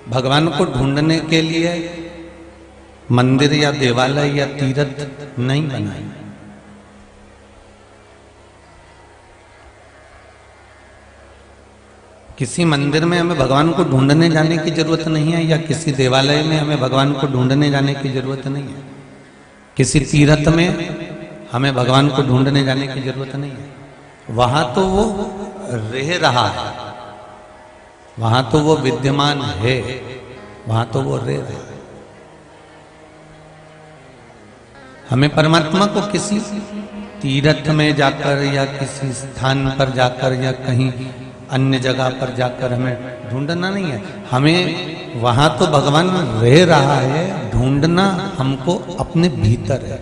भगवान को ढूंढने के लिए मंदिर या देवालय या तीर्थ नहीं बनाए। किसी मंदिर में हमें भगवान को ढूंढने जाने की जरूरत नहीं है, या किसी देवालय में हमें भगवान को ढूंढने जाने की जरूरत नहीं है। किसी तीर्थ में हमें भगवान को ढूंढने जाने की जरूरत नहीं है। वहां तो वो रह रहा है, वहां तो वो विद्यमान है, वहां तो वो रह रहा है। हमें परमात्मा को किसी तीर्थ में जाकर या किसी स्थान पर जाकर या कहीं अन्य जगह पर जाकर हमें ढूंढना नहीं है। हमें वहां तो भगवान रह रहा है, ढूंढना हमको अपने भीतर है।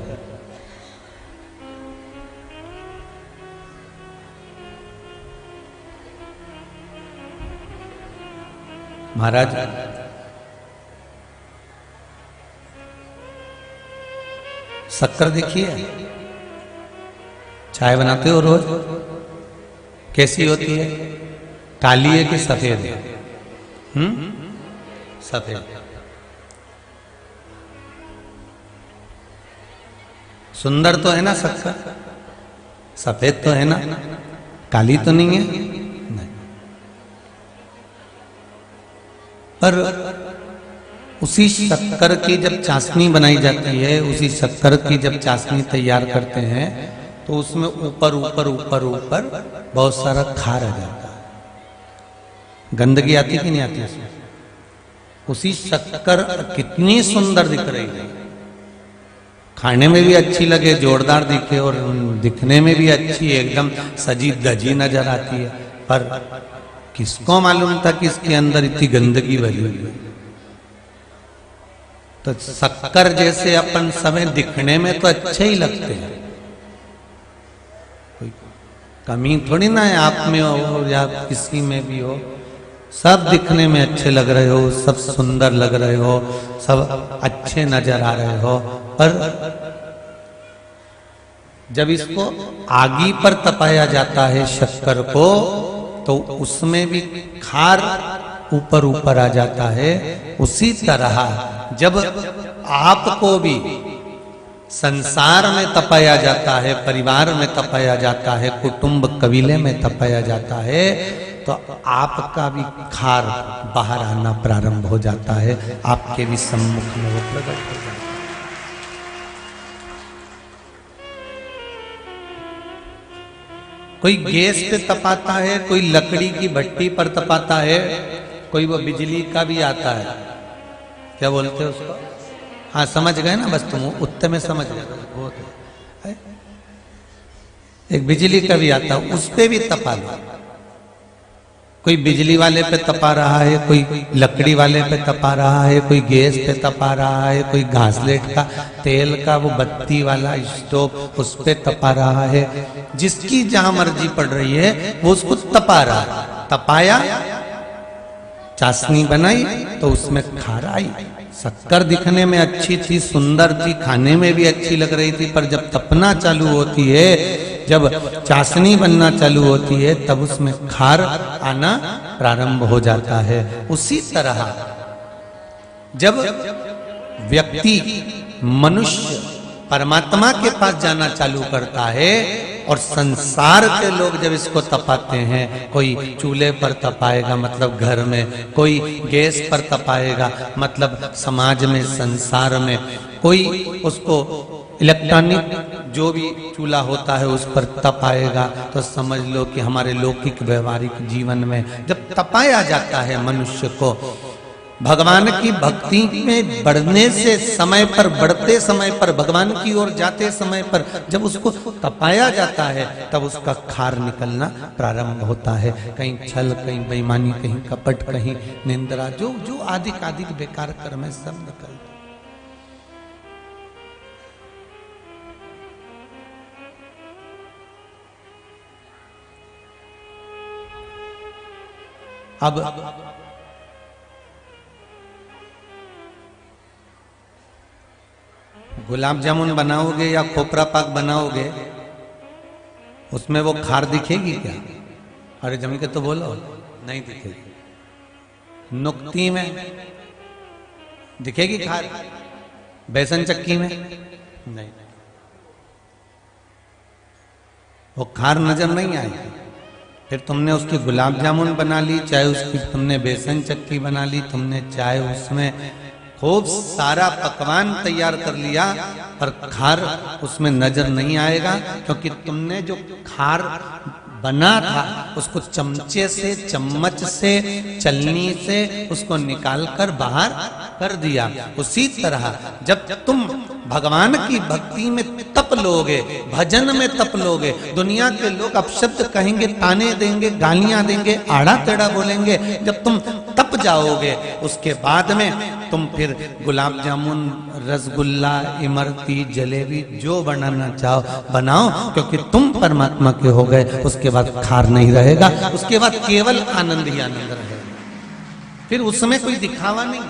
महाराज शक्कर देखिए, चाय बनाते हो रोज, कैसी होती है? काली है कि सफेद है? सफेद। सुंदर तो है ना शक्कर, सफेद तो है ना, काली तो नहीं है। नहीं। पर उसी शक्कर की जब चाशनी बनाई जाती है, उसी शक्कर की जब चाशनी तैयार करते हैं, तो उसमें ऊपर ऊपर ऊपर ऊपर बहुत सारा खार आ जाता है। गंदगी आती कि नहीं आती उसमें? उसी शक्कर कितनी सुंदर दिख रही है, खाने में भी अच्छी लगे, जोरदार दिखे, और दिखने में भी अच्छी, एकदम सजी धजी नजर आती है। पर किसको मालूम था कि इसके अंदर इतनी गंदगी भरी हुई है? तो शक्कर जैसे अपन समय दिखने में तो अच्छे ही लगते हैं, कोई कमी थोड़ी ना है आप में हो या किसी में भी हो। सब दिखने में अच्छे लग रहे हो, सब सुंदर लग रहे हो, सब अच्छे नजर आ रहे हो, पर जब इसको आगी पर तपाया जाता है शक्कर को, तो उसमें भी खार ऊपर ऊपर आ जाता है। उसी तरह जब आपको भी संसार में तपाया जाता है, परिवार में तपाया जाता है, कुटुंब कबीले में तपाया जाता है, तो आपका भी खार बाहर आना प्रारंभ हो जाता है, आपके भी सम्मुख में वो प्रकट हो जाता है। कोई गैस पे तपाता है, कोई लकड़ी की भट्टी पर तपाता है, कोई वो बिजली का भी आता है, क्या बोलते हैं उसको? हाँ समझ गए ना, बस तुम उत्तर में समझ गए। बहुत है। एक बिजली का भी आता है, उस पे भी तपा लो। कोई बिजली वाले पे तपा रहा है, कोई लकड़ी वाले पे तपा रहा है, कोई गैस पे तपा रहा है, कोई घासलेट का तेल का वो बत्ती वाला स्टोव उस पे तपा रहा है। जिसकी जहां मर्जी पड़ रही है वो उसको तपा रहा है। तपाया, चाशनी बनाई, तो उसमें खार आई। शक्कर दिखने में अच्छी थी, सुंदर थी, खाने में भी अच्छी लग रही थी, पर जब तपना चालू होती है, जब चाशनी बनना चालू होती है, तब उसमें खार आना प्रारंभ हो जाता है। उसी तरह जब व्यक्ति, मनुष्य परमात्मा के पास जाना चालू करता है, और संसार के लोग जब इसको तपाते हैं, कोई चूल्हे पर तपाएगा मतलब घर में, कोई गैस पर तपाएगा मतलब समाज में, संसार में, कोई उसको इलेक्ट्रॉनिक जो भी चूल्हा होता है उस पर तपाएगा, तो समझ लो कि हमारे लौकिक व्यवहारिक जीवन में जब तपाया जाता है मनुष्य को, भगवान की भक्ति में बढ़ने से समय पर, बढ़ते समय पर, भगवान की ओर जाते समय पर जब उसको तपाया जाता है, तब उसका खार निकलना प्रारंभ होता है। कहीं छल, कहीं बेईमानी, कहीं कपट, कहीं निंद्रा, जो जो आदिक आदिक बेकार कर्म है, सब निकलता। अब गुलाब जामुन बनाओगे या खोपरा पाक बनाओगे, उसमें वो खार दिखेगी क्या? अरे जम के तो बोलो, नहीं दिखेगी। नुक्ती में दिखेगी खार, बेसन चक्की में नहीं, वो खार नजर नहीं आएगी। फिर तुमने उसकी गुलाब जामुन बना ली, चाहे उसकी तुमने बेसन चक्की बना ली, तुमने चाहे उसमें खूब सारा पकवान तैयार कर लिया, पर खार उसमें नजर नहीं आएगा, क्योंकि तुमने जो खार बना था उसको चमचे से, चम्मच से, चलनी से उसको निकालकर बाहर कर दिया। उसी तरह जब तुम भगवान की भक्ति में तप लोगे, भजन में तप लोगे, दुनिया के लोग अपशब्द कहेंगे, ताने देंगे, गालियां देंगे, आड़ा टेढ़ा बोलेंगे, जब तुम तप जाओगे उसके बाद में तुम फिर गुलाब जामुन, रसगुल्ला, इमरती, जलेबी जो बनाना चाहो बनाओ, क्योंकि तुम परमात्मा के हो गए। उसके बाद खार नहीं रहेगा, उसके बाद केवल आनंद ही आनंद रहेगा, फिर उसमें कोई दिखावा नहीं।